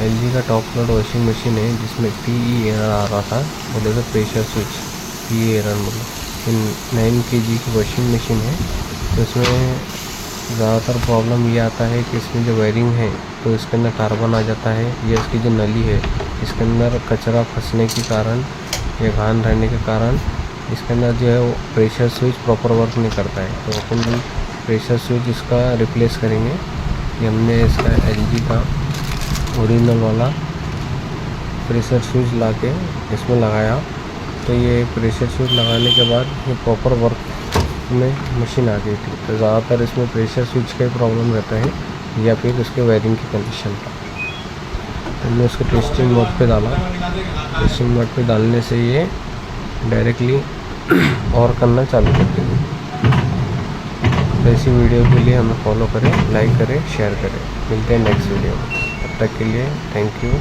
LG का top load washing machine है जिसमें PE एरर आ रहा था, बोले तो प्रेशर स्विच PE एरर मतलब 9 kg की वॉशिंग मशीन है। तो इसमें ज़्यादातर प्रॉब्लम ये आता है कि इसमें जो वायरिंग है तो इसके अंदर कार्बन आ जाता है, या इसकी जो नली है इसके अंदर कचरा फंसने के कारण या घान रहने के कारण इसके अंदर जो है वो प्रेशर स्विच प्रॉपर वर्क नहीं करता है। तो अपन प्रेशर स्विच इसका रिप्लेस करेंगे। ये हमने इसका एलजी का ओरिजिनल वाला प्रेशर स्विच लाके इसमें लगाया। तो ये प्रेशर स्विच लगाने के बाद ये प्रॉपर वर्क में मशीन आ गई थी। तो ज़्यादातर इसमें प्रेशर स्विच का ही प्रॉब्लम रहता है या फिर उसके वायरिंग की कंडीशन का। हमने उसको टेस्टिंग मोड पे डाला। टेस्टिंग मोड पे डालने से ये डायरेक्टली और करना चालू कर देंगे। तो ऐसी वीडियो के लिए हमें फॉलो करें, लाइक करें, शेयर करें। मिलते हैं नेक्स्ट वीडियो में, तब तक के लिए थैंक यू।